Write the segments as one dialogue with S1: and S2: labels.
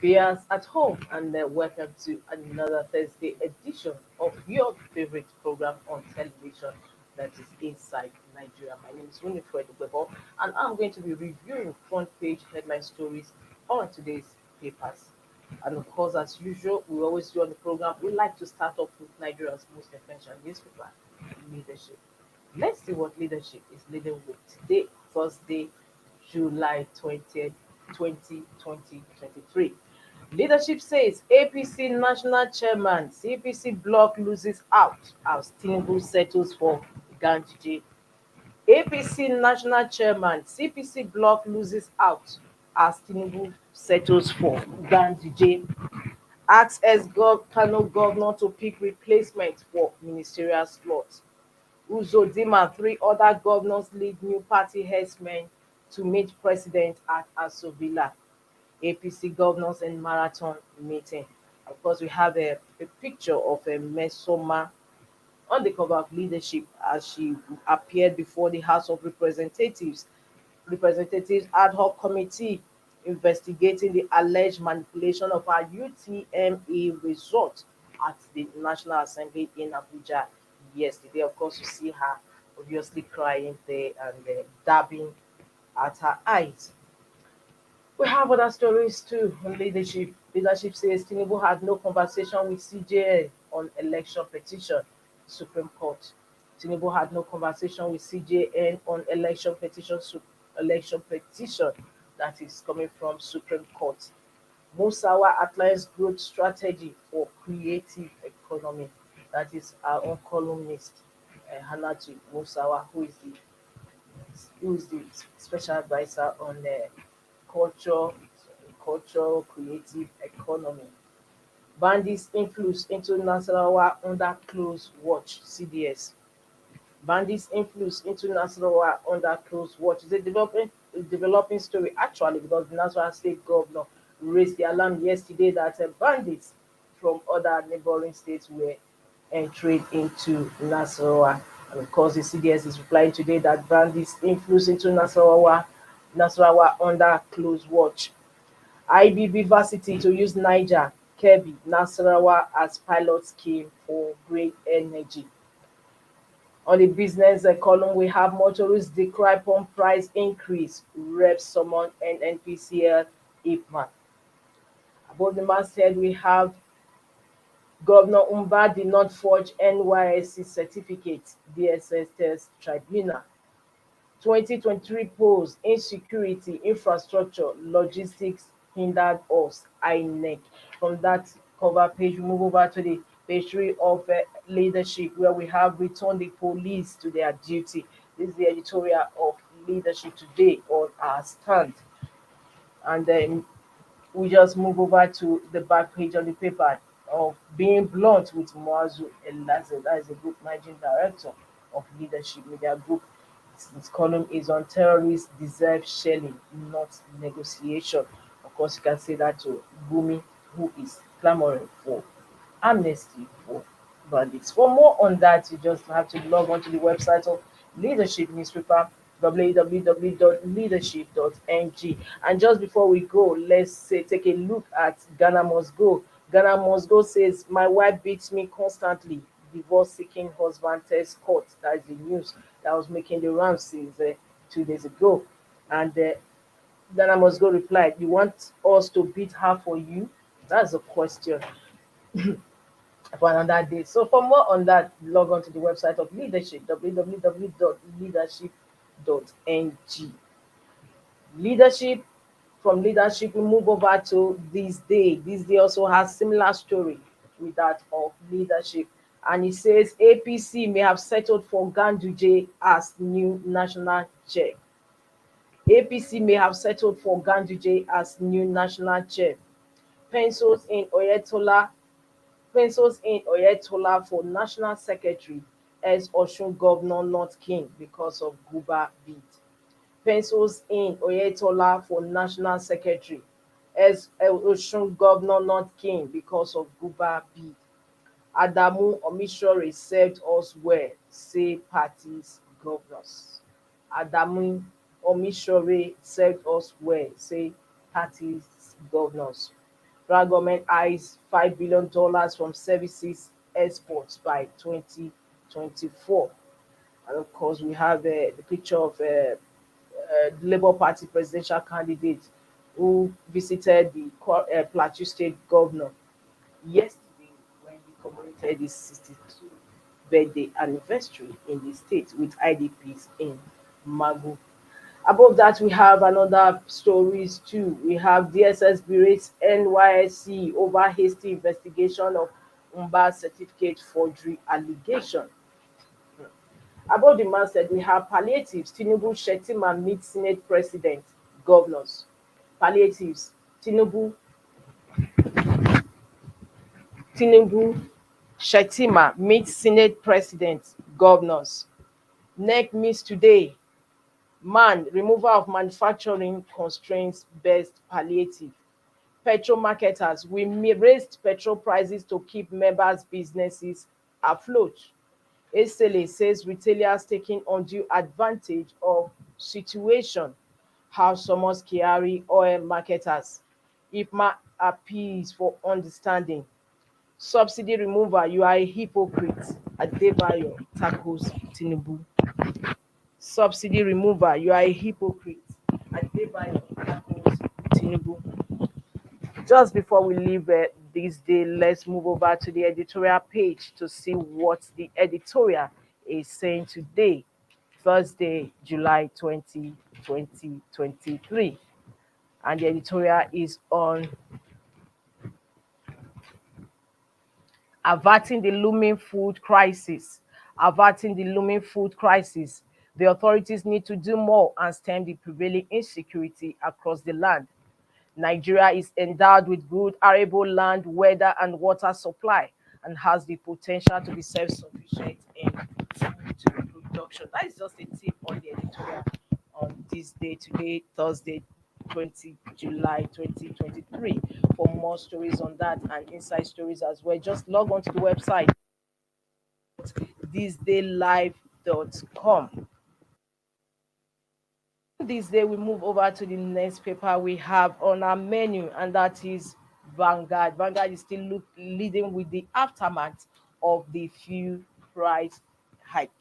S1: Viewers at home, and welcome to another Thursday edition of your favorite program on television, that is Inside Nigeria. My name is Winifred Webo, and I'm going to be reviewing front page headline stories on today's papers. And of course, as usual, we always do on the program, we like to start off with Nigeria's most influential newspaper, leadership. Let's see what leadership is leading with today, Thursday, July 20th, 2023. Leadership says APC national chairman CPC bloc loses out as Tinubu settles for Ganduje. APC national chairman CPC bloc loses out as Tinubu settles for Ganduje. Asks Kano governor to pick replacement for ministerial slots. Uzodinma, three other governors lead new party herdsmen to meet president at Aso Villa. APC governors in marathon meeting. Of course, we have a picture of a Mesoma on the cover of leadership as she appeared before the House of Representatives ad hoc committee investigating the alleged manipulation of our UTME result at the National Assembly in Abuja yesterday. Of course, you see her obviously crying there and dabbing at her eyes. We have other stories too on leadership. Leadership says Tinubu had no conversation with CJN on election petition, Supreme Court. Tinubu had no conversation with CJN on election petition that is coming from Supreme Court. Musawa outlines growth strategy for creative economy. That is our own columnist, Hannatu Musawa, who is the special advisor on culture, cultural creative economy. Bandits influence into Nasarawa under close watch, CDS. Bandits influence into Nasarawa under close watch. It's a developing story actually, because the Nasarawa state governor raised the alarm yesterday that bandits from other neighboring states were entering into Nasarawa. And of course, the CDS is replying today that bandits influence into Nasarawa under close watch. IBB Varsity to use Niger, Kebbi, Nasarawa as pilot scheme for green energy. On the business column, we have motorists decry pump price increase, reps summon NNPCL IPMA. Above the masthead, we have Governor Umba did not forge NYSC certificate, DSS tells Tribunal. 2023 polls, insecurity, infrastructure, logistics hindered us, INEC. From that cover page, we move over to the page 3 of leadership, where we have returned the police to their duty. This is the editorial of leadership today on our stand. And then we just move over to the back page of the paper of being blunt with Moazu Elaze. That is the group managing director of Leadership Media Group. This column is on terrorists deserve shelling, not negotiation. Of course, you can say that to Gumi, who is clamoring for amnesty for bandits. For more on that, you just have to log on to the website of Leadership Newspaper, www.leadership.ng. And just before we go, let's say take a look at Ghana Must Go. Ghana Must Go says, "My wife beats me constantly. Divorce seeking husband tells court." That is the news that was making the rounds since 2 days ago. And Ghana Must Go replied, "You want us to beat her for you?" That's a question for another day. So for more on that, log on to the website of Leadership, www.leadership.ng. Leadership From leadership, we move over to this day. This day also has similar story with that of leadership. And it says APC may have settled for Ganduje as new national chair. APC may have settled for Ganduje as new national chair. Pencils in Oyetola for national secretary as Osun governor not keen because of Guba bid. Pencils in Oyetola for national secretary as Osun governor not keen because of Guba bid. Adamu Omishore served us well, say parties governors. Adamu Omishore served us well, say parties governors. Federal government eyes $5 billion from services exports by 2024. And of course, we have the picture of the Labour Party presidential candidate who visited the Plateau State governor yesterday when he commemorated his 62nd birthday anniversary in the state with IDPs in Magu. Above that, we have another stories too. We have DSS berates NYSC over hasty investigation of Umba certificate forgery allegation. Above the masthead, we have palliatives. Tinubu, Shettima meet Senate President, governors. Palliatives. Tinubu, Shettima meet Senate President, governors. NEC meets today. Man, removal of manufacturing constraints best palliative. Petrol marketers, we raised petrol prices to keep members' businesses afloat. Esele says retailers taking undue advantage of situation. House Somos Kiari oil marketers. IFMA appeals for understanding. Subsidy remover, you are a hypocrite. Adebayo tackles Tinubu. Subsidy remover, you are a hypocrite. Adebayo tackles Tinubu. Just before we leave this day, let's move over to the editorial page to see what the editorial is saying today, Thursday, July 2023. And the editorial is on averting the looming food crisis. Averting the looming food crisis. The authorities need to do more and stem the prevailing insecurity across the land. Nigeria is endowed with good arable land, weather, and water supply, and has the potential to be self-sufficient in food production. That is just a tip on the editorial on this day, today, Thursday, 20 July 2023. For more stories on that and inside stories as well, just log on to the website thisdaylive.com. This day we move over to the next paper we have on our menu, and that is Vanguard. Vanguard is still leading with the aftermath of the fuel price hike.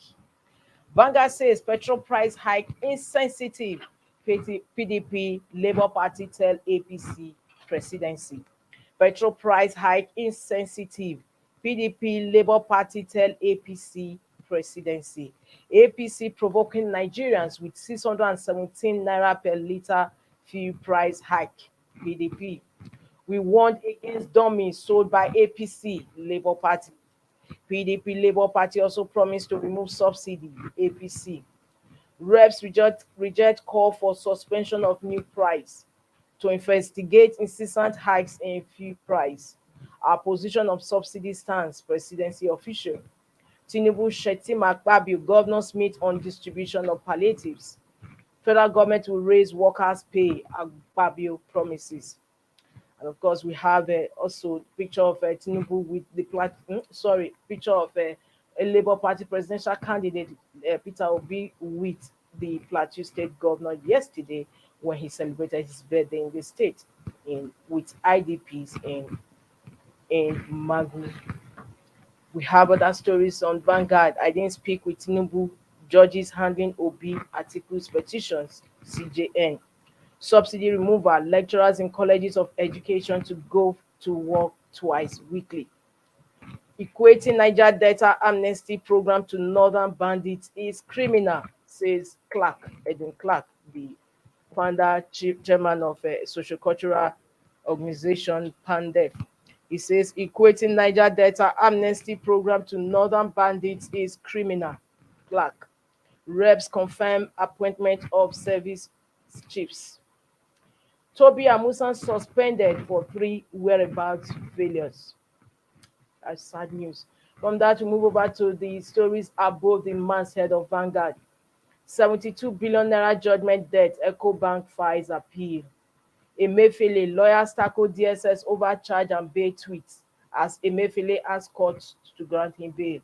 S1: Vanguard says petrol price hike insensitive. PDP Labour Party tell APC presidency. Petrol price hike insensitive. PDP Labour Party tell APC presidency. APC provoking Nigerians with 617 naira per litre fuel price hike. PDP. We warned against dummies sold by APC Labour Party. PDP Labour Party also promised to remove subsidy. APC. Reps reject call for suspension of new price to investigate incessant hikes in fuel price. Our position of subsidy stands. Presidency official. Tinubu, Shettima, Akpabio, governors meet on distribution of palliatives. Federal government will raise workers' pay. Akpabio promises. And of course, we have also picture of Tinubu with the picture of a Labour Party presidential candidate, Peter Obi, with the Plateau State governor yesterday when he celebrated his birthday in the state, with IDPs in Magu. We have other stories on Vanguard. I didn't speak with Tinubu. Judges handling Obi articles petitions. CJN. Subsidy removal. Lecturers in colleges of education to go to work twice weekly. Equating Niger Delta amnesty program to northern bandits is criminal, says Edwin Clark, the founder, chairman of a sociocultural organization, PANDEF. He says equating Niger Delta amnesty program to northern bandits is criminal. Clark. Reps confirm appointment of service chiefs. Toby Amusan suspended for 3 whereabouts failures. That's sad news. From that, we move over to the stories above the masthead of Vanguard. 72 billion naira judgment debt. EcoBank files appeal. Emefiele, lawyers tackle DSS overcharge and bail tweets as Emefiele asks courts to grant him bail.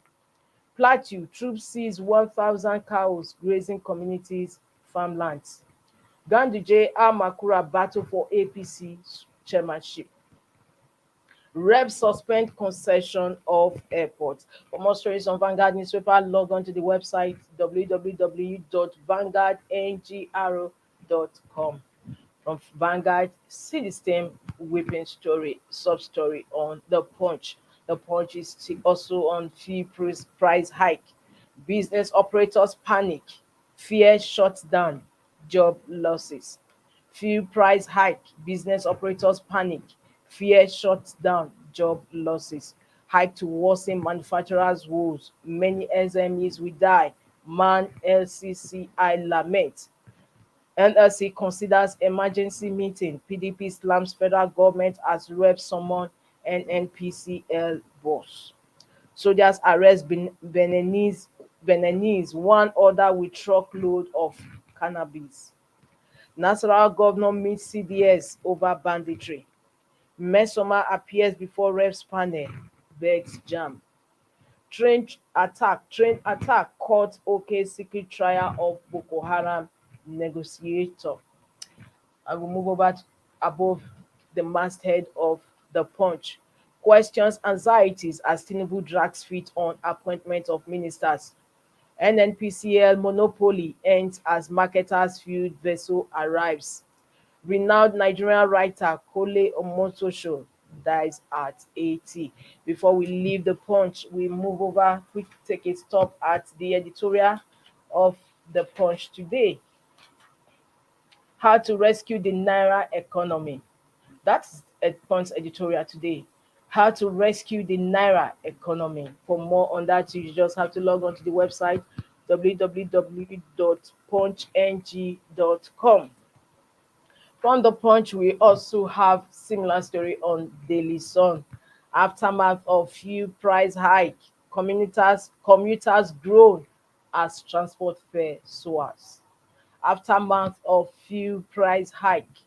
S1: Plateau, troops seize 1,000 cows grazing communities' farmlands. Ganduje, Al Makura battle for APC chairmanship. Rep suspend concession of airports. For more stories on Vanguard newspaper, log on to the website www.vanguardngro.com. From Vanguard, see the same whipping story, sub story on The Punch. The Punch is also on fee price hike. Business operators panic, fear shuts down, job losses. Fuel price hike, business operators panic, fear shuts down, job losses. Hike to worsen manufacturers' woes, many SMEs will die, man LCCI lament. NLC considers emergency meeting. PDP slams federal government as rep summon NNPCL boss. Soldiers arrest Beninese, one order with truckload of cannabis. National governor meets CDS over banditry. Mesoma appears before reps panel, begs jam. Train attack court OK secret trial of Boko Haram negotiator. I will move over above the masthead of The Punch. Questions anxieties as Tinubu drags feet on appointment of ministers. NNPCL monopoly ends as marketers fueled vessel arrives. Renowned Nigerian writer Kole Omotosho dies at 80. Before we leave The Punch, we move over, we take a stop at the editorial of The Punch today. How to rescue the Naira economy. That's a Punch editorial today. How to rescue the Naira economy. For more on that, you just have to log on to the website www.punchng.com. From The Punch, we also have similar story on Daily Sun. Aftermath of fuel price hike, commuters groan as transport fare soars. Aftermath of fuel price hike,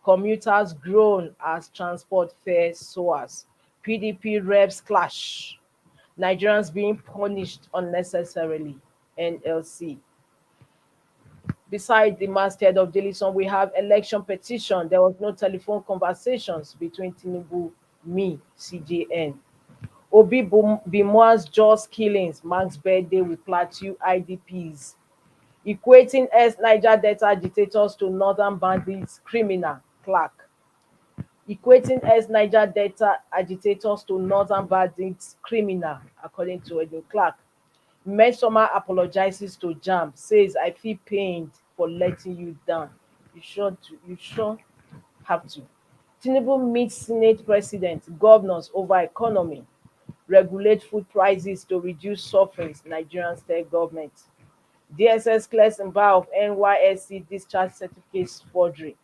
S1: commuters groan as transport fare soars. PDP reps clash. Nigerians being punished unnecessarily. NLC. Beside the masthead of Daily Sun, we have election petition. There was no telephone conversations between Tinubu, me, CJN. Obi Bimoa's just killings marks birthday with plateau IDPs. Equating ex-Niger Delta agitators to northern bandits, criminal, Clark. Equating ex-Niger Delta agitators to northern bandits, criminal, according to Edwin Clark. Mesoma apologizes to Jam, says I feel pained for letting you down. You sure have to. Tinubu meets Senate President, governors over economy, regulate food prices to reduce sufferings, Nigerian state government. DSS clears Mba of NYSC discharge certificates forgery.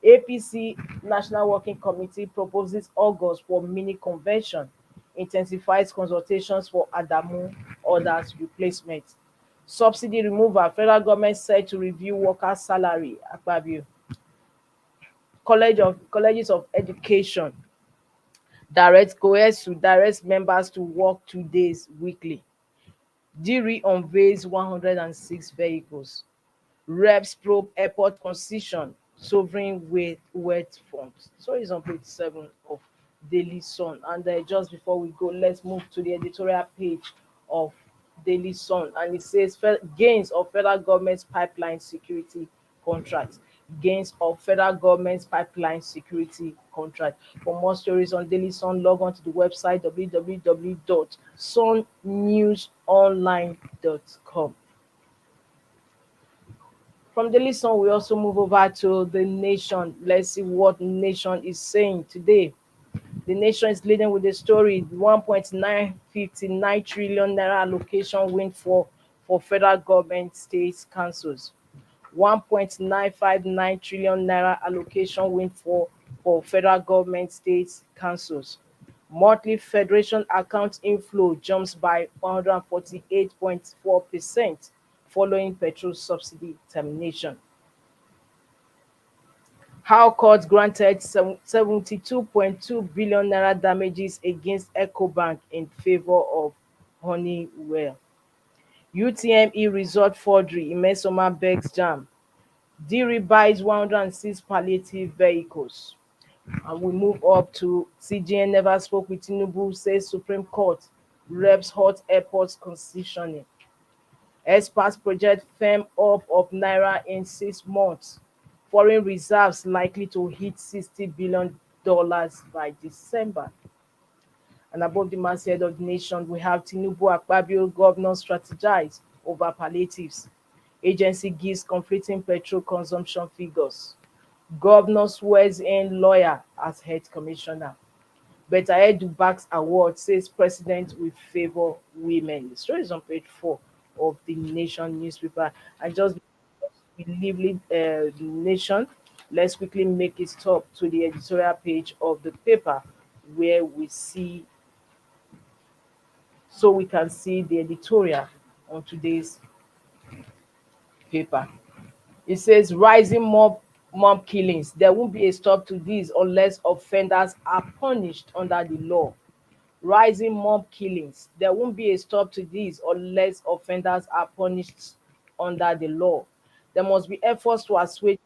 S1: APC National Working Committee proposes August for mini convention, intensifies consultations for Adamu orders replacement. Subsidy removal, federal government said to review workers' salary. Akpabio. Colleges of Education directs members to work 2 days weekly. DRI unveils 106 vehicles. Reps probe airport concession, sovereign wealth funds. So it's on page 7 of Daily Sun. And just before we go, let's move to the editorial page of Daily Sun. And it says gains of federal government's pipeline security contract. Gains of federal government's pipeline security contract. For more stories on Daily Sun, log on to the website www.sunnewsonline.com. From Daily Sun, we also move over to The Nation. Let's see what Nation is saying today. The Nation is leading with the story 1.959 trillion naira allocation windfall for federal government state councils. 1.959 trillion naira allocation windfall for federal government state councils. Monthly federation account inflow jumps by 148.4% following petrol subsidy termination. How court granted 72.2 billion naira damages against Ecobank in favor of Honeywell. UTME result forgery, Imesoma begs jam. DRI buys 106 palliative vehicles. And we move up to CGN never spoke with Tinubu, says Supreme Court reps hot airports concessioning. Experts project firm up of Naira in 6 months. Foreign reserves likely to hit $60 billion by December. And above the masthead of the nation, we have Tinubu Akpabio governors strategize over palliatives. Agency gives conflicting petrol consumption figures. Governor swears in lawyer as head commissioner. Better Edu backs award, says president will favor women. The story is on page 4 of the Nation newspaper. And just we leave the Nation, let's quickly make it stop to the editorial page of the paper where we see, so we can see the editorial on today's paper. It says rising mob killings. There won't be a stop to this unless offenders are punished under the law. Rising mob killings. There won't be a stop to this unless offenders are punished under the law. There must be efforts to assuage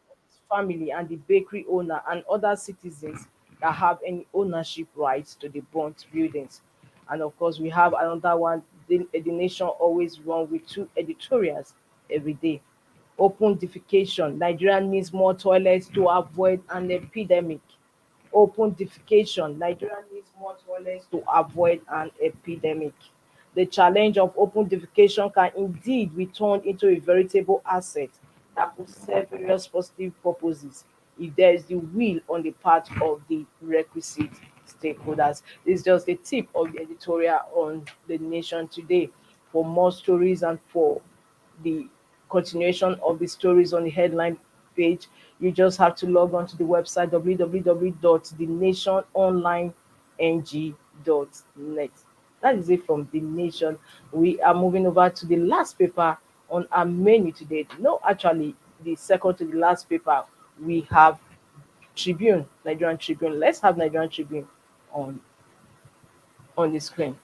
S1: his family and the bakery owner and other citizens that have any ownership rights to the burnt buildings. And of course, we have another one. The Nation always run with two editorials every day. Open defecation. Nigeria needs more toilets to avoid an epidemic. Open defecation. Nigeria needs more toilets to avoid an epidemic. The challenge of open defecation can indeed be turned into a veritable asset that could serve various positive purposes if there is the will on the part of the requisite stakeholders. This is just a tip of the editorial on the Nation today. For more stories and for the continuation of the stories on the headline page, you just have to log on to the website www.thenationonlineng.net. That is it from the Nation. We are moving over to the last paper on our menu today. No, actually, the second to the last paper, we have Tribune, Nigerian Tribune. Let's have Nigerian Tribune on the screen.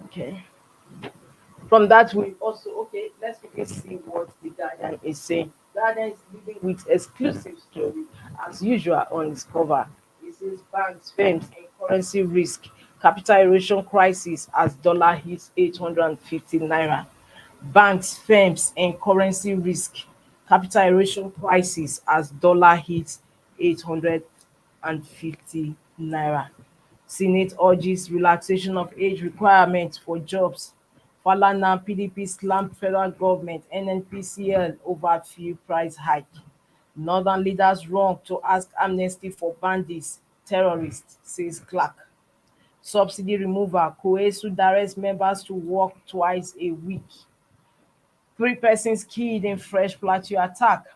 S1: Okay. From that, we also, let's quickly see what the Guardian is saying. Guardian is leading with exclusive story as usual on its cover. It says banks, firms, and currency risk, capital erosion crisis as dollar hits 850 naira. Banks, firms, and currency risk, capital erosion crisis as dollar hits 850 naira. Senate urges relaxation of age requirements for jobs. Falana PDP slammed federal government NNPCL over fuel price hike. Northern leaders wrong to ask amnesty for bandits, terrorists, says Clark. Subsidy removal, Koesu directs members to work twice a week. 3 persons killed in fresh Plateau attack.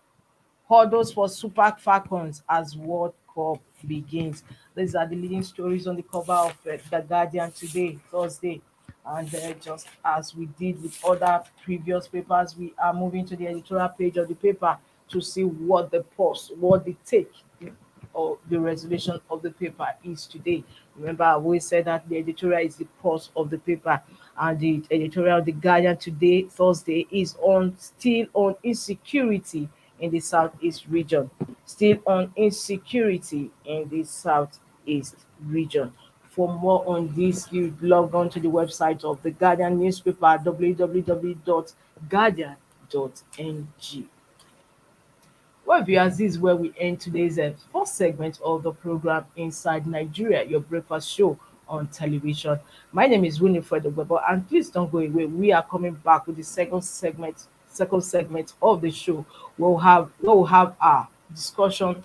S1: Hurdles for Super Falcons as World Cup begins. These are the leading stories on the cover of The Guardian today, Thursday. And just as we did with other previous papers, we are moving to the editorial page of the paper to see what the take or the resolution of the paper is today. Remember, I always said that the editorial is the pulse of the paper, and the editorial of The Guardian today, Thursday, is still on insecurity in the southeast region. Still on insecurity in the southeast region. For more on this, you log on to the website of the Guardian newspaper, www.guardian.ng. Well, viewers, this is where we end today's first segment of the program Inside Nigeria, your breakfast show on television. My name is Winifred Weber, and please don't go away. We are coming back with the second segment of the show. We'll have our discussion.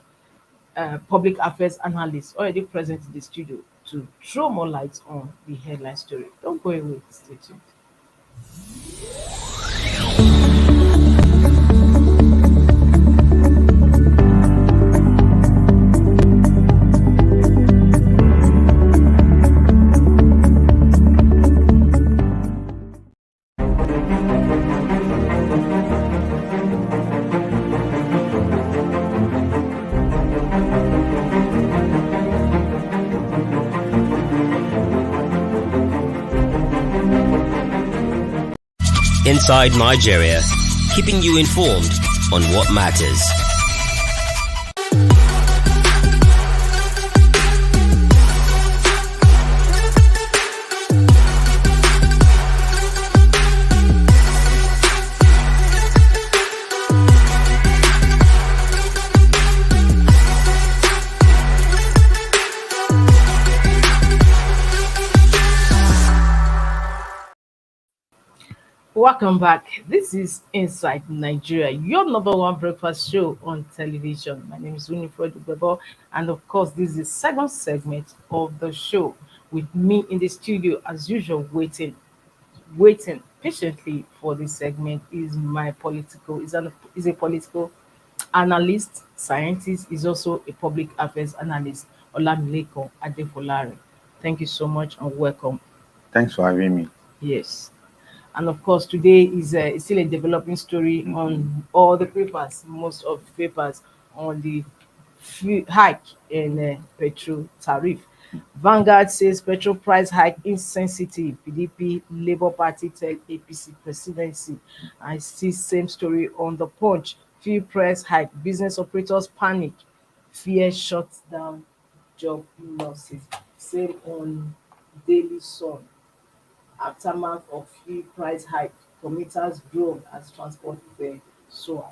S1: Public affairs analyst already present in the studio to throw more light on the headline story. Don't go away. Stay tuned.
S2: Inside Nigeria, keeping you informed on what matters.
S1: Welcome back. This is Inside Nigeria, your number one breakfast show on television. My name is Winifred Ubebo, and of course, this is the second segment of the show with me in the studio, as usual, waiting patiently for this segment is my political is a political analyst, scientist, is also a public affairs analyst, Olamileko Adefolare. Thank you so much and welcome.
S3: Thanks for having me.
S1: Yes. And of course, today is still a developing story on all the papers, most of the papers on the hike in petrol tariff. Vanguard says petrol price hike insensitive. PDP Labour Party tell APC presidency. I see same story on the Punch. Fuel price hike. Business operators panic. Fear shuts down job losses. Same on Daily Sun. Aftermath of fuel price hike, commuters drone as transport fare soars.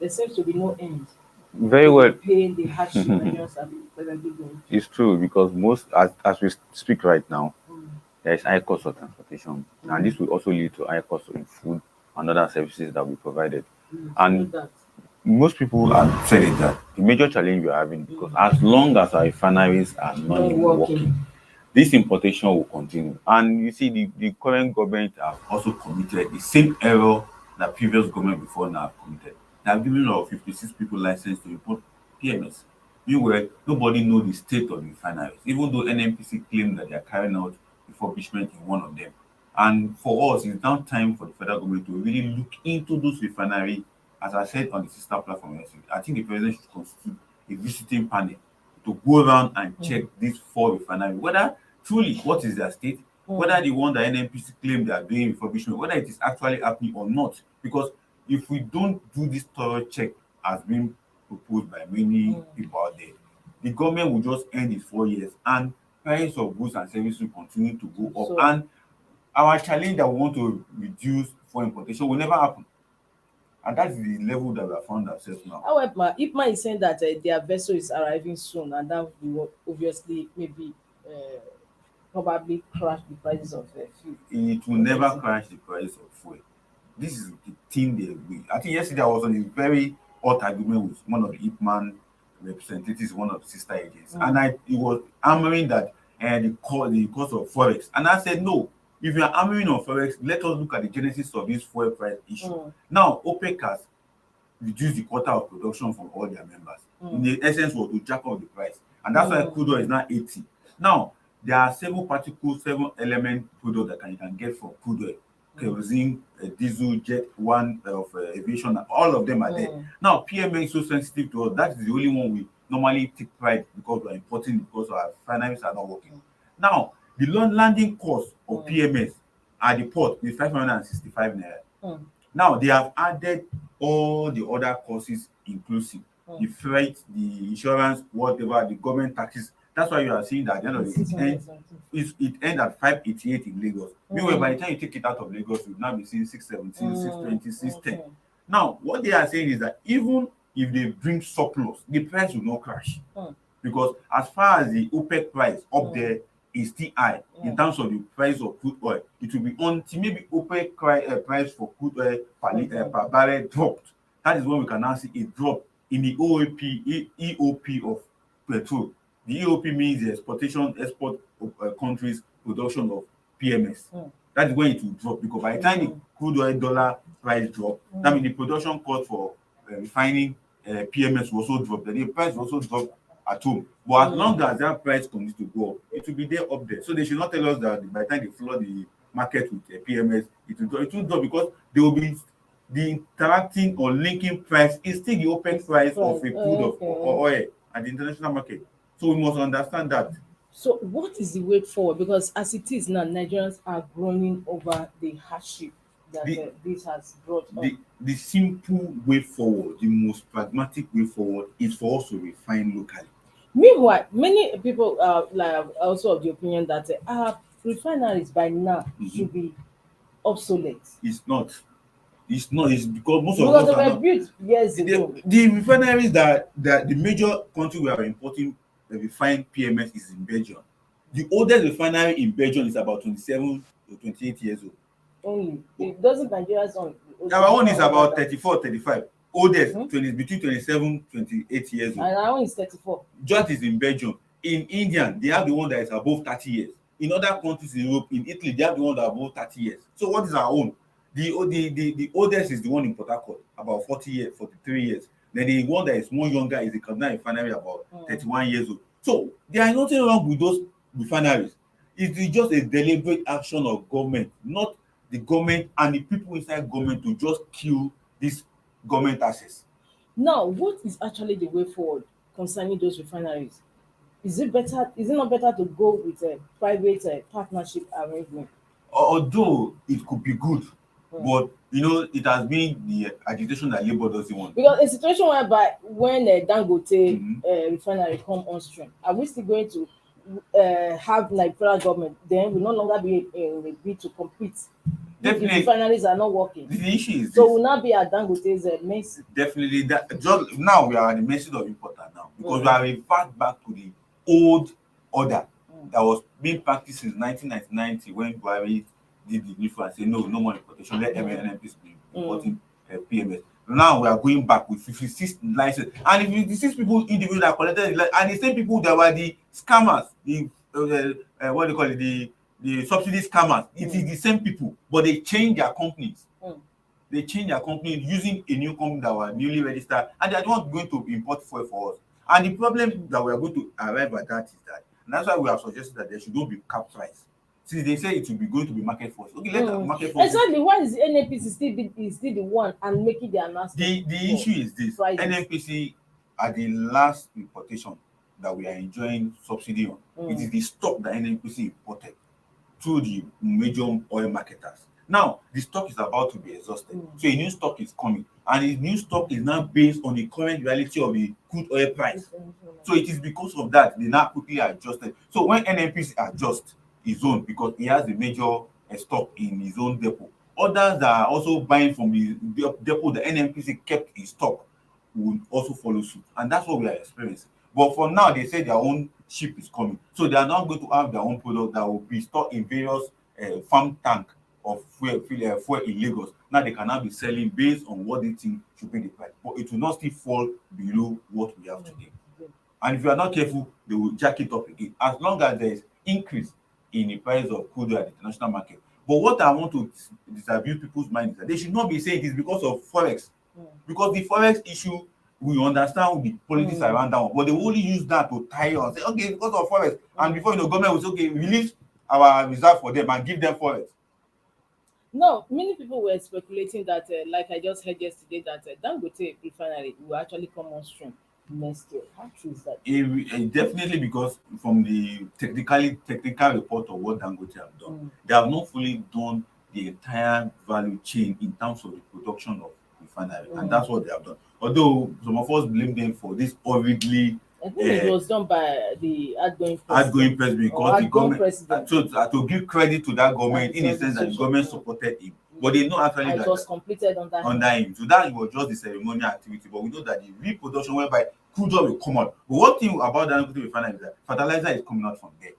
S1: There seems to be no end
S3: Very
S1: to the
S3: well.
S1: pain, the hardship Nigerians are presently going through.
S3: It's true because as we speak right now, there is high cost of transportation, and this will also lead to high cost in food and other services that we provided.
S1: Know
S3: And
S1: that.
S3: most people have said it that the major challenge we are having because as long as our refineries are not
S1: Not
S3: even
S1: working.
S3: working, this importation will continue. And you see, the current government have also committed the same error that previous government before now have committed. They have given our 56 people license to import PMS. Meanwhile, nobody knows the state of the refineries, even though NNPC claim that they are carrying out refurbishment in one of them. And for us, it's now time for the federal government to really look into those refineries. As I said on the sister platform yesterday, I think the president should constitute a visiting panel to go around and check these four refineries, whether truly what is their state, whether the one that NNPC claim they are doing refurbishment, whether it is actually happening or not. Because if we don't do this thorough check as being proposed by many people out there, the government will just end its 4 years and price of goods and services will continue to go up.
S1: So-
S3: And our challenge that we want to reduce for importation will never happen. And that's the level that we have found ourselves now.
S1: However, IPMA is saying that their vessel is arriving soon, and that will obviously maybe uh, probably crash the prices of fuel.
S3: It will never crash the price of fuel. This is the thing they agree. I think yesterday I was on a very hot argument with one of the Ipman representatives, one of the sister agents, and he was hammering that the cost of forex. And I said, no, if you are hammering on forex, let us look at the genesis of this fuel price issue. Now, OPEC has reduced the quota of production from all their members. In the essence, was to jack up the price, and that's why crude oil is now 80. Now, there are several particles, 7 element product that you can get from crude oil. Kerosene, diesel, jet one of aviation, all of them are there. Now, PMA is so sensitive to us. That is the only one we normally take pride because we are importing because our refineries are not working. Now, the landing cost of PMS at the port is 565 naira. Now, they have added all the other costs inclusive. The freight, the insurance, whatever, the government taxes. That's why you are seeing that at the end of it, it ends at 588 in Lagos. Meanwhile, by the time you take it out of Lagos, you'll now be seeing 617, 620, 610. Now, what they are saying is that even if they bring surplus, the price will not crash. Because as far as the OPEC price up there is still high in terms of the price of crude oil, it will be until maybe OPEC price for crude oil per barrel dropped. That is when we can now see a drop in the EOP of petrol. The EOP means the export of countries' production of PMS. That is when it will drop, because by the time the crude oil dollar price drop, that means the production cost for refining PMS will also drop. Then the price will also drop at home. But as long as that price continues to go up, it will be there up there. So they should not tell us that by the time they flood the market with PMS, it will drop. It will drop because they will be the interacting or linking price is still the OPEC price of a crude of oil at the international market. So we must understand that.
S1: So what is the way forward? Because as it is now, Nigerians are groaning over the hardship that
S3: The,
S1: this has brought up.
S3: the simple way forward, the most pragmatic way forward is for us to refine locally.
S1: Meanwhile, many people are like also of the opinion that our refineries by now
S3: Mhm.
S1: should be obsolete
S3: It's not. It's not. It's because most of
S1: because
S3: us
S1: they
S3: are
S1: were
S3: not.
S1: built years ago.
S3: The refineries that the major country we are importing refined PMS is in Belgium. The oldest refinery in Belgium is about 27 to 28 years old.
S1: Only it doesn't Nigeria's own
S3: Our own is
S1: older
S3: about
S1: than
S3: 34, 35. Oldest
S1: mm-hmm.
S3: 20, between 27, 28 years old.
S1: And our own is 34.
S3: That is in Belgium. In India, they have the one that is above 30 years. In other countries in Europe, in Italy, they have the one that are above 30 years. So what is our own? The oldest is the one in Port Harcourt, about 40 years, 43 years. Then the one that is more younger is the Kaduna refinery, about 31 years old. So there is nothing wrong with those refineries. It is just a deliberate action of government, not the government and the people inside government to just kill this government access.
S1: Now, what is actually the way forward concerning those refineries? Is it better? Is it not better to go with a private partnership arrangement?
S3: Although it could be good,
S1: Mm.
S3: but it has been the agitation that Labour doesn't want.
S1: Because a situation whereby when Dangote
S3: Mhm.
S1: refinery come on stream, are we still going to have like federal government? Then will no longer be in a bid to compete if the
S3: Definitely,
S1: refineries are not working.
S3: the issue is
S1: So
S3: this.
S1: will not be at Dangote's mercy.
S3: Definitely, that just now we are at the mercy of importer now, because we are revert back to the old order that was being practiced since 1999 when Buhari did the new and say no more importation, let NNPC be importing PMS. Now we are going back with 56 license, and if 56 people individually that collected and the same people that were the scammers, the what do you call it, the subsidy scammers, it is the same people, but they change their companies. They change their company using a new company that were newly registered, and they are not going to import fuel for us. And the problem that we are going to arrive at that is that, and that's why we have suggested that there should not be cap price. Since they say it will be going to be market force, okay, let the market force.
S1: Exactly. Why is the NNPC still the one and making the announcement?
S3: The issue is this:
S1: prices.
S3: NNPC are the last importation that we are enjoying subsidy on. It is the stock that NNPC imported through the major oil marketers. Now, the stock is about to be exhausted. So a new stock is coming. And the new stock is now based on the current reality of the crude oil price. So it is because of that they now quickly adjusted. So when NNPC adjusts his own, because he has the major stock in his own depot, others that are also buying from the depot the NNPC kept in stock will also follow suit. And that's what we are experiencing. But for now, they say their own ship is coming. So they are not going to have their own product that will be stored in various farm tank of fuel in Lagos. Now they can now be selling based on what they think should be the price. But it will not still fall below what we have today. And if you are not careful, they will jack it up again. As long as there is increase in the price of crude oil at the international market. But what I want to disabuse people's mind is that they should not be saying it is because of forex. Because the forex issue, we understand the politics around that one, but they will only use that to tie us. Say, okay, because of forex. And before government will say, okay, release our reserve for them and give them forex.
S1: No, many people were speculating that, like I just heard yesterday, that Dangote refinery will actually come on stream next year. How true is that?
S3: Definitely, because from the technical report of what Dangote have done, they have not fully done the entire value chain in terms of the production of refinery, and that's what they have done. Although some of us blame them for this hurriedly.
S1: I think it was done by the outgoing
S3: President, because the government
S1: president.
S3: to give credit to that government in the sense that the government supported him, but they know actually
S1: and
S3: that
S1: it was completed under
S3: him. So that was just the ceremonial activity, but we know that the reproduction whereby crude oil will come out. But one thing about Dangote refinery is that fertilizer is coming out from there,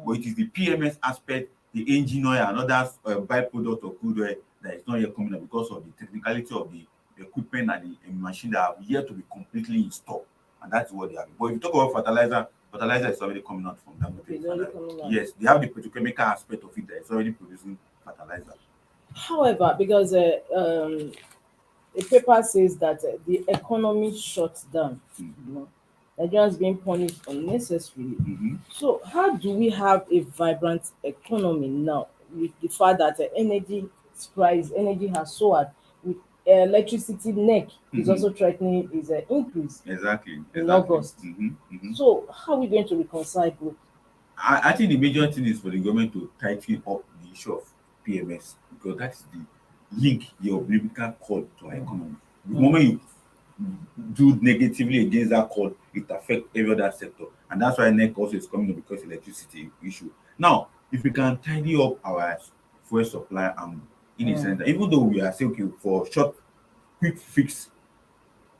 S3: but it is the PMS aspect, the engine oil and other byproduct of crude oil that is not yet coming out because of the technicality of the equipment and the machine that have yet to be completely installed. And that's what they have. But if you talk about fertilizer is already coming out from Dangote. Yes, they have the petrochemical aspect of it that is already producing fertilizer.
S1: However, because the paper says that the economy shuts down, Nigerians being punished unnecessarily. So, how do we have a vibrant economy now with the fact that energy has soared, with electricity neck is also threatening its increase
S3: Exactly.
S1: in August? So, how are we going to reconcile both?
S3: I think the major thing is for the government to tighten up the issue of PMS, because that is link your biblical code to our economy. The moment you do negatively against that code, it affects every other sector. And that's why NEC also is coming up because electricity issue. Now, if we can tidy up our fuel supply and in a sense that even though we are saying okay for short, quick fix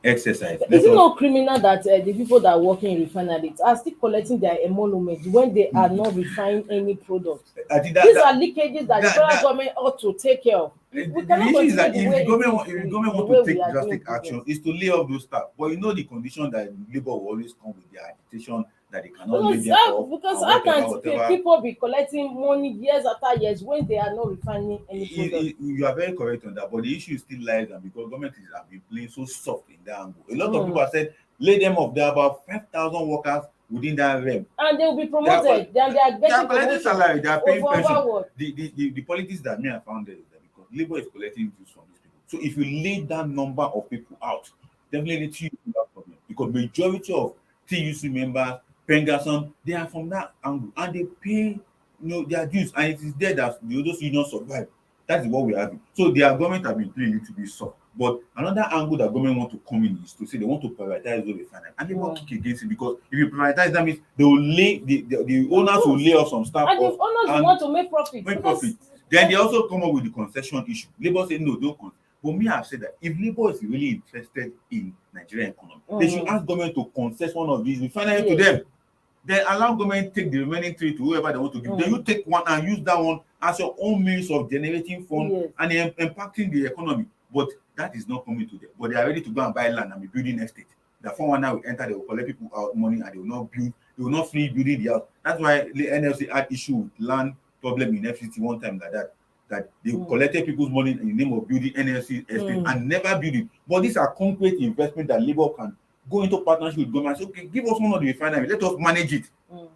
S3: exercise,
S1: Is
S3: let
S1: it
S3: us
S1: not criminal that the people that work in refineries are still collecting their emolument when they are not refining any product?
S3: I think
S1: These are leakages that the federal
S3: that
S1: government ought to take care of. We
S3: the
S1: cannot
S3: issue is
S1: continue
S3: that
S1: the way it is,
S3: if the government
S1: the
S3: want to
S1: way we
S3: take
S1: are doing
S3: drastic action,
S1: business.
S3: is to lay off those staff. But you know the condition that labor will always come with their agitation that they cannot lay them off
S1: Because
S3: and
S1: how
S3: whatever,
S1: can
S3: whatever.
S1: people be collecting money years after years when they are not refining any product?
S3: You are very correct on that, but the issue is still lies and because government is have been playing so soft in that angle. A lot of people have said lay them off. There are about 5,000 workers within that realm.
S1: And they will be
S3: They are,
S1: promoted. Then they are
S3: they are
S1: getting
S3: collecting
S1: promotion
S3: salary, they are paying pension.
S1: over what?
S3: The politics that me I found there is that because labor is collecting dues from these people. So if you lay that number of people out, definitely TUC will have problem because majority of TUC members, Pengason, they are from that angle and they pay their dues and it is there that those unions survive. That is what we are having. So their government have been playing to be soft. But another angle that government want to come in is to say they want to prioritize those refineries. And they will kick against it because if you prioritize that means they will lay the owners will lay off some staff
S1: And the
S3: off
S1: owners
S3: and
S1: want to make profit.
S3: make profit. Then they also come up with the concession issue. Labour say no, don't concede. But me, I've said that if Labour is really interested in Nigerian economy, they should ask government to concess one of these refineries to them. Then allow government take the remaining three to whoever they want to give. Then you take one and use that one as your own means of generating funds and impacting the economy. But that is not coming to them. But they are ready to go and buy land and be building estate. The 419 will enter, they will collect people out money and they will not build, they will not finish building the house. That's why the NLC had issue with land problem in FCT one time like that. That they collected people's money in the name of building NLC estate and never build it. But these are concrete investment that Labour can go into partnership with government and say, okay, give us one of the refinery, let us manage it.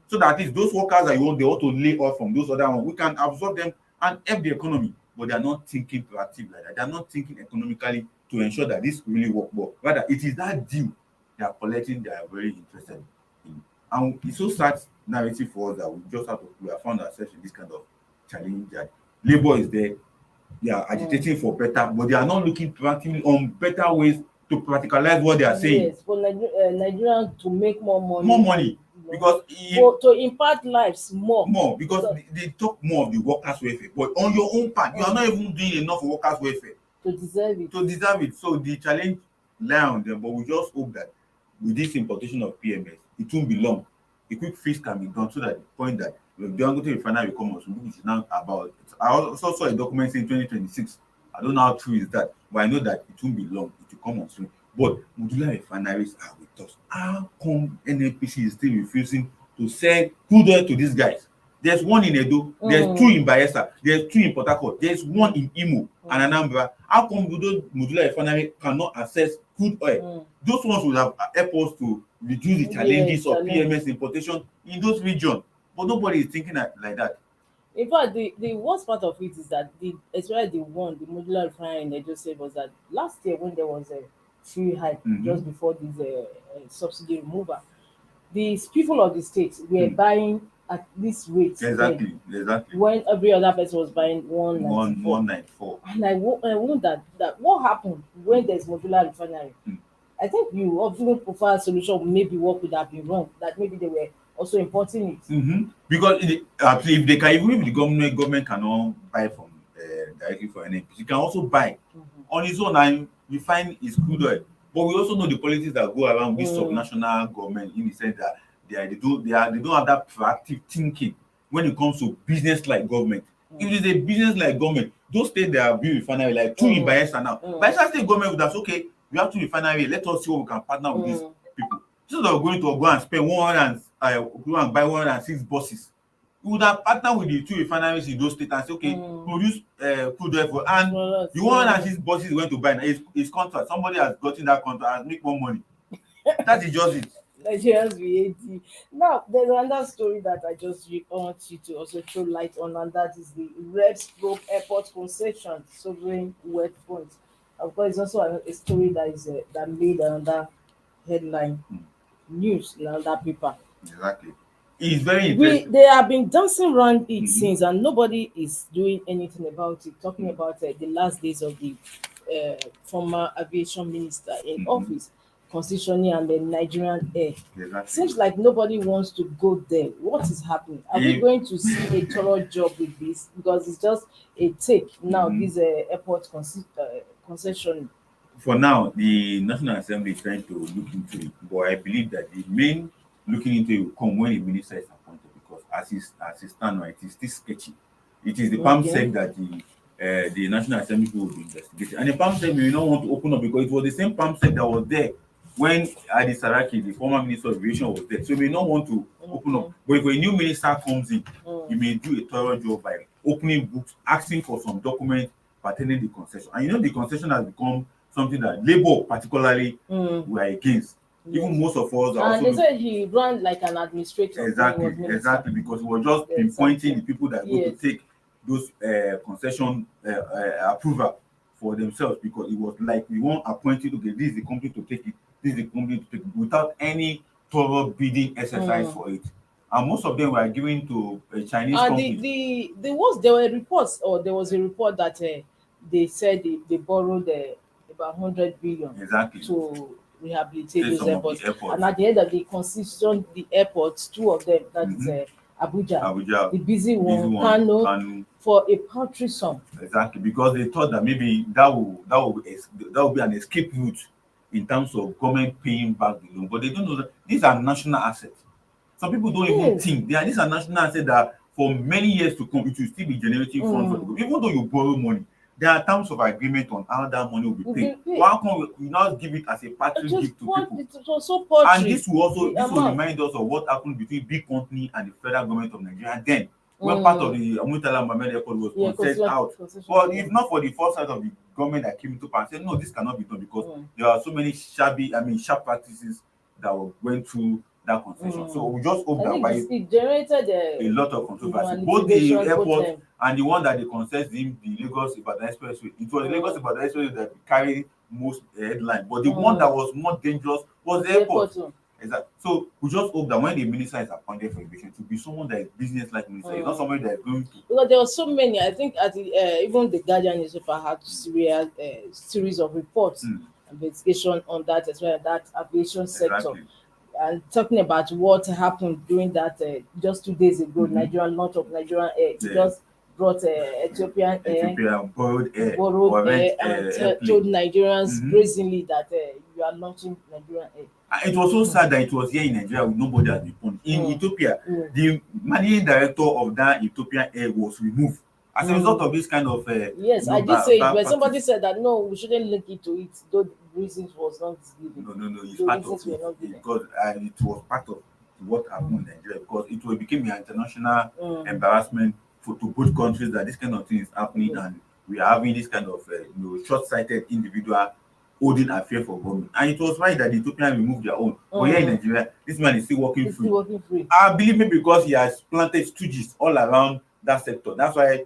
S3: So that at least those workers that they want to lay off from those other ones, we can absorb them and help the economy. But they are not thinking proactive like that. They are not thinking economically to ensure that this really work well. Rather, it is that deal they are collecting they are very interested in. And it's so sad narrative for us that we have found ourselves in this kind of challenge that labor is there, they are agitating for better, but they are not looking proactively on better ways to practicalize what they are saying.
S1: Yes, for Nigerians to make more money.
S3: More money. Because
S1: to impact lives more.
S3: Because they talk more of the workers' welfare. But on your own part, you are not even doing enough for workers' welfare.
S1: To deserve it.
S3: So the challenge lie on them, but we just hope that with this importation of PMS, it won't be long. A quick fix can be done so that the point that the Dangote refinery will come on, which is now about. I also saw a document saying 2026. I don't know how true is that, but I know that it won't be long. It will come on soon. But modular refineries are with us. How come NNPC is still refusing to sell crude oil to these guys? There's one in Edo, there's two in Bayelsa, there's two in Port Harcourt, there's one in Imo and Anambra. How come those modular refineries cannot access crude oil? Those ones will have helped us to reduce the challenges of PMS importation in those regions. But nobody is thinking like that.
S1: In fact, the worst part of it is that especially the modular refinery in Edo State was that last year when there was a fuel hike just before this subsidy removal, the people of the state were buying at this rate.
S3: Exactly.
S1: When every other person was buying
S3: 194.
S1: And I wonder that what happened when there's modular refinery. I think you often prefer a solution maybe what could have been wrong, that maybe they were also importing it.
S3: Because if they can, even if the government cannot buy from directly for NNPC, you can also buy on its own and refine its crude oil. But we also know the politics that go around with subnational government in the sense that they don't have that proactive thinking when it comes to business like government. If it is a business like government, those states that are building refinery like two in Bayelsa now. Bayelsa state government would have okay, we have two refinery, let us see what we can partner with these people. Instead of going to go and spend go and buy 106 buses, we would have partnered with the two refineries in those states and say, okay, produce crude oil for, and the 106 buses is going to buy now is contract. Somebody has gotten that contract and make more money. That is just it.
S1: Nigerians VAT. Now, there's another story that I just want you to also throw light on, and that is the Reps Probe Airport concession sovereign wealth fund. Of course, it's also a story that is that made another headline news in another paper.
S3: Exactly. It's very
S1: We
S3: interesting.
S1: they have been dancing around it
S3: Mm-hmm.
S1: since, and nobody is doing anything about it. Talking
S3: Mm-hmm.
S1: about the last days of the former aviation minister in
S3: Mm-hmm.
S1: office, constitutionally, and the Nigerian Air.
S3: Exactly.
S1: Seems like nobody wants to go there. What is happening? Are we
S3: If,
S1: going to see a thorough job with this? Because it's just a take now.
S3: mhm.
S1: This airport concession.
S3: For now, the National Assembly is trying to look into it, but I believe that the main looking into it will come when a minister is appointed because as it stand now, it is still sketchy. It is the palm
S1: Okay.
S3: sec that the National Assembly people will be investigating, and the palm sec may not want to open up because it was the same palm sec that was there when Adi Saraki, the former Minister of Aviation, was there. So we may not want to open up.
S1: Okay.
S3: But if a new minister comes in,
S1: Mm.
S3: you may do a thorough job by opening books, asking for some documents pertaining the concession. And the concession has become something that Labour particularly
S1: Mm.
S3: were against. Even
S1: Yes.
S3: most of us are
S1: And
S3: also
S1: they said he ran like an administrator when he was minister.
S3: exactly because we were just pinpointing
S1: Exactly.
S3: the people that are going to
S1: Yes.
S3: take those concession approval for themselves because it was like we won't appoint it. Okay, this is the company to take it. This is the company to take it without any thorough bidding exercise
S1: Mm.
S3: for it. And most of them were given to Chinese
S1: And the
S3: companies.
S1: there were reports, or there was a report that they said they borrowed about 100 billion
S3: Exactly.
S1: to rehabilitate
S3: Take
S1: those
S3: some of the
S1: airports. And
S3: airports.
S1: at the end of the constitution, the airports, two of them, that is
S3: Mm-hmm.
S1: Abuja,
S3: Abuja,
S1: the busy
S3: busy
S1: one,
S3: one,
S1: Kano,
S3: Kanu.
S1: for a paltry sum.
S3: Exactly, because they thought that maybe that will be an escape route in terms of government paying back the loan. But they don't know that these are national assets. Some people don't even
S1: Yes.
S3: think these are national assets that for many years to come it will still be generating funds for the
S1: Mm.
S3: government. Even though you borrow money, there are terms of agreement on how that money will be
S1: We,
S3: paid.
S1: we,
S3: Why can't we now give it as a
S1: it
S3: party
S1: was
S3: gift to people?
S1: it was so
S3: And
S1: paltry,
S3: this will
S1: amount.
S3: remind us of what happened between big company and the federal government of Nigeria then, when part of
S1: Mm.
S3: the Murtala Mohammed Airport was
S1: Yeah,
S3: concessed out.
S1: concession,
S3: But
S1: yeah.
S3: if not for the foresight of the government that came into power and said, no, this cannot be done because
S1: Mm.
S3: there are so many sharp practices that went through that concession. So
S1: Mm.
S3: we just hope
S1: I
S3: that
S1: think
S3: by
S1: it generated
S3: a lot of
S1: a
S3: controversy. Both the
S1: litigation, both
S3: airport
S1: them.
S3: and the one that they concessed him, the Lagos Ibadan Expressway. It was the Lagos
S1: Mm.
S3: Ibadan Expressway that carried most headline, but the one that
S1: Mm.
S3: was more dangerous was
S1: Was
S3: the
S1: the
S3: airport.
S1: airport too.
S3: Exactly. So we just hope that when the minister is appointed for aviation, to be someone that is business-like minister. It's not
S1: Mm.
S3: somebody that is going to.
S1: Because there were so many. I think at the even the Guardian newspaper had series of reports,
S3: Mm,
S1: investigation on that as well, that aviation sector.
S3: exactly.
S1: And talking about what happened during that just 2 days ago,
S3: Mm-hmm.
S1: Nigerian launch of Nigerian Air, it
S3: Yeah.
S1: just brought Ethiopian Air,
S3: Ethiopia borrowed air
S1: borrowed
S3: or rent
S1: air, and told
S3: airplane.
S1: Nigerians
S3: Mm-hmm.
S1: brazenly that you are launching Nigerian Air.
S3: It was so sad that it was here in Nigeria with nobody has been punished. In
S1: Mm.
S3: Ethiopia,
S1: Mm.
S3: the managing director of that Ethiopian Air was removed as a result
S1: Mm.
S3: of this kind of
S1: Yes, I did say it,
S3: bad
S1: but somebody
S3: practice.
S1: said that no, we shouldn't link it to it, though the reasons was not given.
S3: No, no, no. It's
S1: The
S3: part of
S1: reasons were
S3: it,
S1: not given.
S3: because it was part of what happened in Nigeria because became an international
S1: Mm.
S3: embarrassment to both countries that this kind of thing is happening
S1: Mm.
S3: and we are having this kind of short-sighted individual holding affair for government. And it was right that the Ethiopians removed their own. But here in
S1: Mm.
S3: Nigeria, this man is still working
S1: It's still
S3: free.
S1: working free.
S3: I believe me because he has planted stooges all around that sector. That's why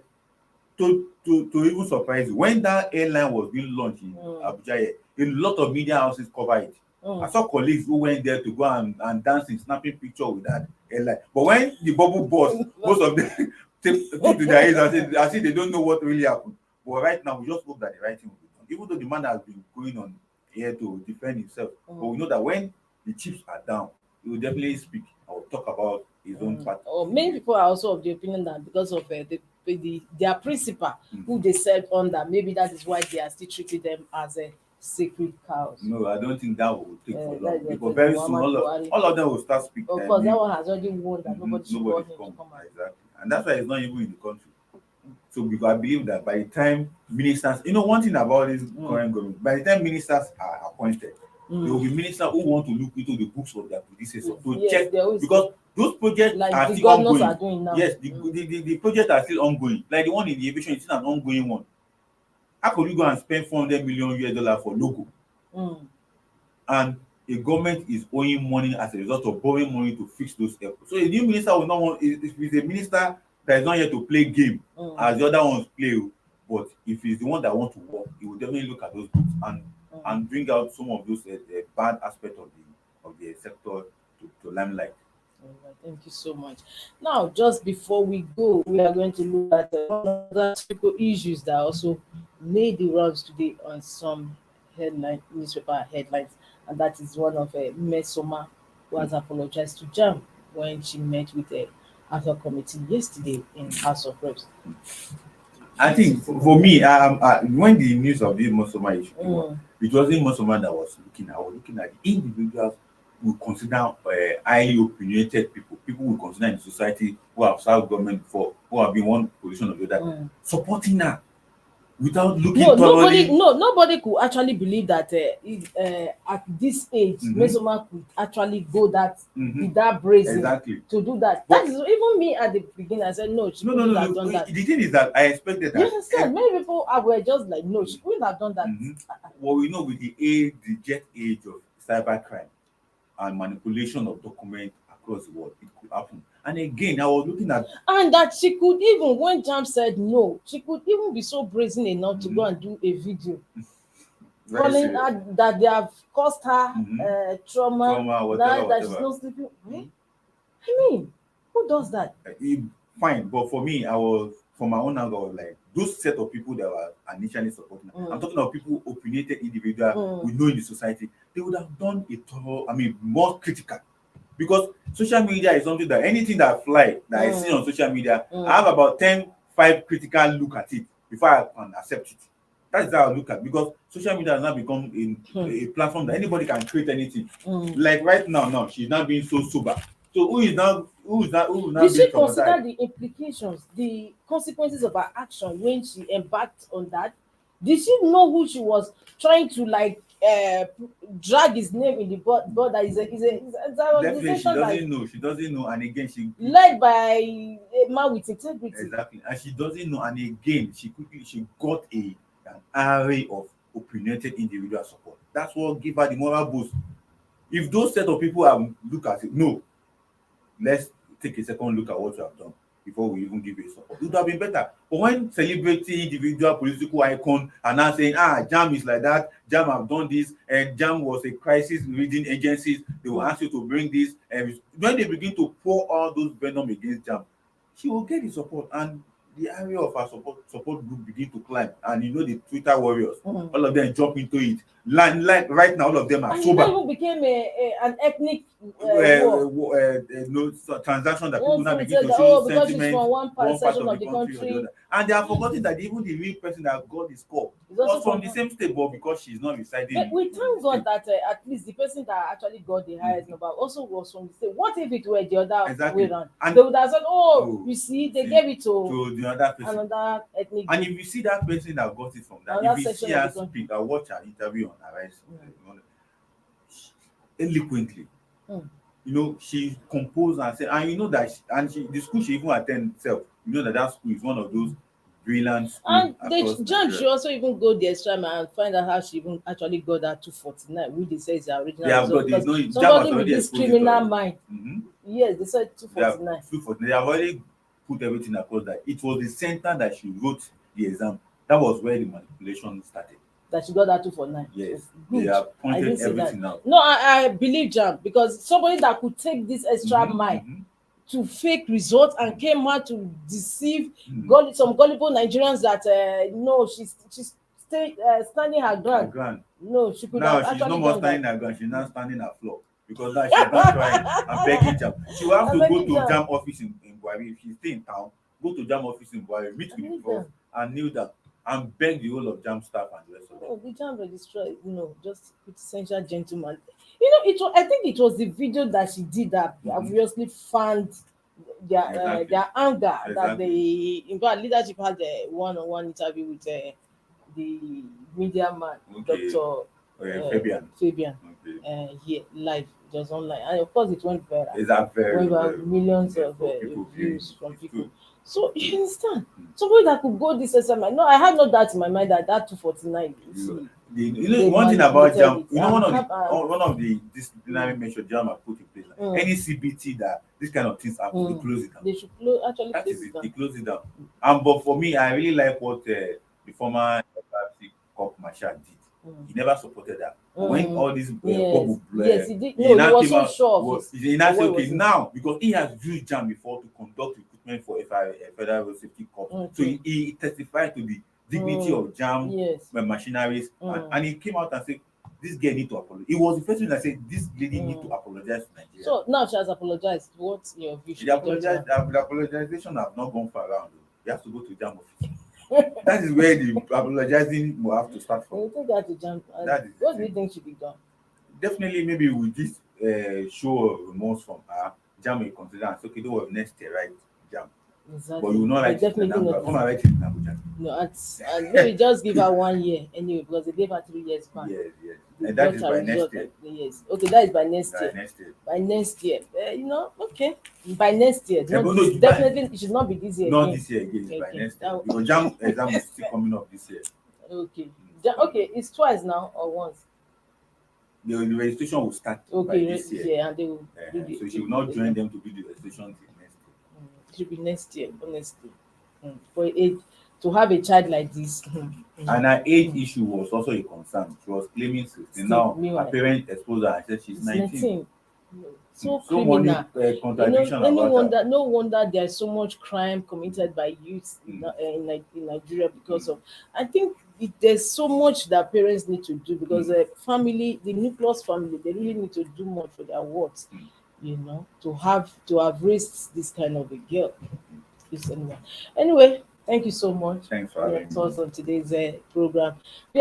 S3: to even surprise you, when that airline was being launched in
S1: Mm.
S3: Abuja here, a lot of media houses cover it. I
S1: Mm.
S3: saw colleagues who went there to go and dancing, snapping picture with that airline. But when the bubble burst, most of them took to their ears and said, as if they don't know what really happened. But right now, we just hope that the right thing will be done. Even though the man has been going on here to defend himself, but we
S1: Mm.
S3: know that when the chips are down, he will definitely speak or talk about his own
S1: Mm.
S3: part
S1: Or
S3: in
S1: many
S3: it.
S1: people are also of the opinion that because of their principal who
S3: Mhm.
S1: they said under, maybe that is why they are still treating them as sacred cows.
S3: No, I don't think that will take for long
S1: That's the
S3: because
S1: President
S3: very soon
S1: Muhammad Buhari.
S3: all of them will start speaking.
S1: Of course, that one has already warned that nobody should call
S3: Nobody
S1: him to
S3: come
S1: come and.
S3: exactly, and that's why it's not even in the country. So because I believe that by the time ministers, one thing about this
S1: Mm.
S3: current government, by the time ministers are appointed, there will
S1: Mm.
S3: be ministers who want to look into the books of their predecessors to
S1: Yes,
S3: check
S1: they always
S3: because those projects
S1: like
S3: are
S1: the
S3: still
S1: governors are
S3: ongoing.
S1: doing now.
S3: Yes, the projects are still ongoing. Like the one in the aviation is still an ongoing one. How could you go and spend $400 million for logo
S1: Mm.
S3: and a government is owing money as a result of borrowing money to fix those airports? So a new minister will not want if it's a minister that is not here to play game
S1: Mm.
S3: as the other ones play but if he's the one that wants to work, he will definitely look at those books
S1: Mm.
S3: and bring out some of those bad aspects of the sector to limelight.
S1: All right, thank you so much. Now, just before we go, we are going to look at one of the typical issues that also made the rounds today on some headline newspaper headlines, and that is one of Mesoma, who has apologized to Jam when she met with the Alpha Committee yesterday in House of Reps.
S3: I think for me, when the news of this Musoma issue came up,
S1: Mm,
S3: it wasn't Musoma that was looking. I was looking at the individuals we consider highly opinionated people, people we consider in society who have served government before, who have been one position or the other,
S1: mm.
S3: supporting her without looking
S1: No, nobody,
S3: thoroughly.
S1: no, nobody could actually believe that at this age,
S3: Mm-hmm,
S1: Mesoma could actually go that
S3: mm-hmm,
S1: be that brazen
S3: exactly.
S1: to do that. That
S3: But
S1: is even me at the beginning. I said no, she
S3: no, no,
S1: couldn't
S3: no,
S1: have
S3: no.
S1: done that.
S3: The thing is that I expected
S1: You
S3: that.
S1: understand? Many people were just like, no, she couldn't have done that.
S3: Mhm. What we know with the age, the jet age of cybercrime and manipulation of documents across the world, it could happen. And again, I was looking at
S1: And that she could even, when Jam said no, she could even be so brazen enough to go
S3: mhm,
S1: and do a video
S3: very
S1: calling
S3: serious
S1: her that they have caused her trauma.
S3: trauma,
S1: Now
S3: whatever,
S1: that she's
S3: whatever.
S1: not sleeping. Eh?
S3: Mhm.
S1: I mean, who does that?
S3: It, fine, but for me, I was from my own angle, I was like those set of people that were initially supporting. I'm
S1: Mm,
S3: talking about people, opinionated individual we
S1: mm,
S3: know in the society. They would have done a thorough, I mean, more critical. Because social media is something that anything that fly that I see
S1: mm,
S3: on social media, I
S1: mm,
S3: have about 5 critical look at it before I can accept it. That's how I look at it, because social media has now become
S1: mm,
S3: a platform that anybody can create anything.
S1: mm.
S3: Like right now, she's not being so sober. So who is now
S1: Did
S3: being
S1: she consider
S3: traumatized?
S1: the implications, the consequences of her action when she embarked on that? Did she know who she was trying to like drag his name in the board that is an
S3: Definitely, she
S1: organization that is
S3: doesn't know. She doesn't know, and again,
S1: led by a man with integrity?
S3: exactly, and she doesn't know, and again, she got an array of opinionated individual support. That's what give her the moral boost. If those set of people have look at it, no, let's take a second look at what you have done before we even give you a support. It would have been better. But when celebrity individual political icon are now saying, Jam is like that, Jam have done this, and Jam was a crisis reading agencies, they will
S1: Mm.
S3: ask you to bring this, and when they begin to pour all those venom against Jam, she will get the support, and the area of her support group begin to climb. And you know the Twitter warriors,
S1: Mm.
S3: all of them jump into it. Like right now, all of them are
S1: And it now
S3: sober.
S1: even became an ethnic war.
S3: No transaction that people
S1: One
S3: now
S1: fool
S3: begin
S1: said
S3: to
S1: that,
S3: show
S1: oh, because she's
S3: sentiment
S1: from one
S3: one part
S1: section
S3: of
S1: of
S3: the
S1: the
S3: country or the
S1: country,
S3: other, and they are forgetting that even the real person that got the score
S1: is also
S3: was from
S1: from
S3: the
S1: her.
S3: same state, but because she's not residing
S1: But we
S3: in the
S1: thank God
S3: state.
S1: that at least the person that actually got the highest
S3: Mhm.
S1: number also was from the state. What if it were the other way
S3: Exactly,
S1: around? They
S3: and
S1: would have said, oh,
S3: oh,
S1: you see, they
S3: see,
S1: gave it to
S3: to the other person.
S1: another ethnic
S3: And
S1: group,
S3: if you see that person that got it from that, if
S1: another
S3: you see
S1: section of the
S3: her
S1: country.
S3: speak, I watch her interview on Arise
S1: Mm,
S3: eloquently.
S1: mm.
S3: She composed and said, and you know that the school she even attend itself, that school is one of those brilliant schools
S1: And
S3: across
S1: Jam
S3: Nigeria.
S1: should also even go the extra mile and find out how she even actually got that 249, which they say is her
S3: They
S1: original
S3: have
S1: result.
S3: got
S1: Because
S3: Jam has
S1: somebody with
S3: already
S1: this
S3: exposed it
S1: criminal
S3: already.
S1: mind,
S3: Mhm.
S1: yes, they said
S3: They have
S1: 249.
S3: they have already put everything across that. It was the center that she wrote the exam. That was where the manipulation started.
S1: That she got that 249. So
S3: Yes, they
S1: good.
S3: have
S1: I
S3: pointed
S1: didn't see that.
S3: everything out.
S1: No, I believe Jam, because somebody that could take this extra
S3: Mm-hmm,
S1: mile
S3: mm-hmm,
S1: to fake results and came out to deceive
S3: mm-hmm.
S1: some gullible Nigerians that no, she's standing her
S3: Her
S1: ground.
S3: grand.
S1: No, she could
S3: Now
S1: have
S3: she's no
S1: actually
S3: more
S1: done that.
S3: standing her ground, she's now standing her floor. Because now she's not crying and begging Jam. She will have
S1: I
S3: to go
S1: believe
S3: to
S1: Jam.
S3: Jam office in Buhari. If she stay in town, go to Jam office in Buhari, meet
S1: I
S3: with the
S1: believe
S3: prof,
S1: Jam.
S3: and kneel down and beg the whole of Jam staff and the rest of them.
S1: No, the Jam registrar, just quintessential gentleman. I think it was the video that she did that
S3: Mm-hmm.
S1: obviously fanned
S3: Exactly.
S1: their anger, that
S3: Exactly.
S1: they, in fact, leadership had a one-on-one interview with the media man,
S3: Okay.
S1: Dr.
S3: Fabian.
S1: Fabian,
S3: Okay.
S1: here live, just online, and of course it went viral.
S3: Is that very,
S1: Went viral,
S3: very
S1: millions
S3: yes,
S1: of
S3: for people viewing
S1: views
S3: it?
S1: from
S3: It's
S1: people.
S3: true.
S1: So
S3: It's
S1: you
S3: true.
S1: understand,
S3: Mm.
S1: somebody that could go this exam. No, I had no doubt in my mind that 249.
S3: You,
S1: See,
S3: the
S1: they
S3: one thing about
S1: manipulated
S3: Jam,
S1: it. I'm happy.
S3: one of the disciplinary
S1: Mm,
S3: measures Jam have put in place, like
S1: mm,
S3: any CBT that this kind of things happen, they
S1: mm.
S3: close it down.
S1: They should actually
S3: That
S1: close
S3: is
S1: it
S3: it. They
S1: down.
S3: close it down. And but for me, I really like what the former FRC Cop Marshal did.
S1: Mm,
S3: He never supported that. when all these
S1: Yes. Yes, he did.
S3: he
S1: No, he
S3: now
S1: was
S3: came
S1: so
S3: out,
S1: sure of his.
S3: he now
S1: of
S3: say,
S1: what
S3: okay,
S1: was in-
S3: now because he has used JAM before to conduct recruitment for Federal Road Safety Corps, so
S1: Okay.
S3: he testified to the dignity of JAM
S1: Yes.
S3: machineries, and he came out and said, this girl need to apologize. It was the first thing that said, this lady need to apologize to Nigeria.
S1: So now she has apologized. What's your view?
S3: The apologization have not gone far around. You have to go to JAM office. That is where the apologizing will have to start from.
S1: You think that to jump?
S3: That is
S1: What do you think should be done?
S3: definitely maybe with this show of remorse from her, JAM will consider and say, okay, do what next year, right? JAM.
S1: Exactly.
S3: But you will not write it in
S1: definitely
S3: Anambra.
S1: not.
S3: Come and write it in Abuja.
S1: No, and maybe just give her 1 year anyway, because they gave her 3 years back.
S3: Yes.
S1: They
S3: And that
S1: got
S3: is
S1: her
S3: by
S1: result
S3: next year.
S1: Yes. Okay, that is by next
S3: By
S1: year.
S3: next year.
S1: By next year. Okay. By next year.
S3: Yeah,
S1: Not
S3: but no,
S1: this, definitely it should not be this year.
S3: Not
S1: again.
S3: this year again, it's by
S1: Okay.
S3: next year. Because JAM exam is still coming up this year.
S1: Okay. Okay, it's twice now or once.
S3: The registration will start by this year.
S1: Yeah, and they will
S3: So she will not join them to do the registration till next year.
S1: It should be next year, honestly. For age to have a child like this.
S3: And her age issue was also a concern. She was claiming 16. Now
S1: meanwhile,
S3: her parents exposed her and said she's 19.
S1: So
S3: many
S1: criminal.
S3: contradiction about her.
S1: No wonder there's so much crime committed by youth in Nigeria because of. I think there's so much that parents need to do because the nucleus family, they really need to do more for their wards. To have raised this kind of a girl. Anyway, thank you so much.
S3: Thanks for having me.
S1: Thoughts on today's program.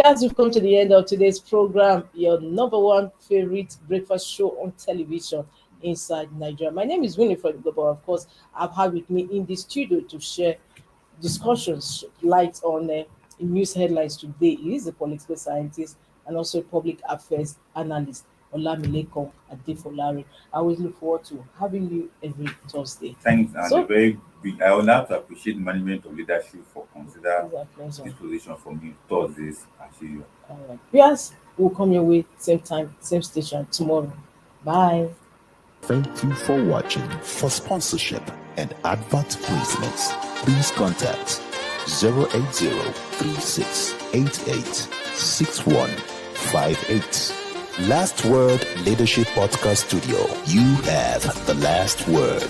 S1: As we've come to the end of today's program, your number one favorite breakfast show on television inside Nigeria. My name is Winifred Global. Of course, I've had with me in the studio to share discussions, light on news headlines today. He is a political scientist and also a public affairs analyst, Olamilekan Adefolari. I always look forward to having you every Thursday.
S3: Thanks, and I would like to appreciate the management of leadership for consider this position for me Thursdays as usual.
S1: All right. Yes, we'll come your way same time, same station tomorrow. Bye.
S2: Thank you for watching. For sponsorship and advert placements, please contact 080-3688-6158. Last Word Leadership Podcast Studio. You have the last word.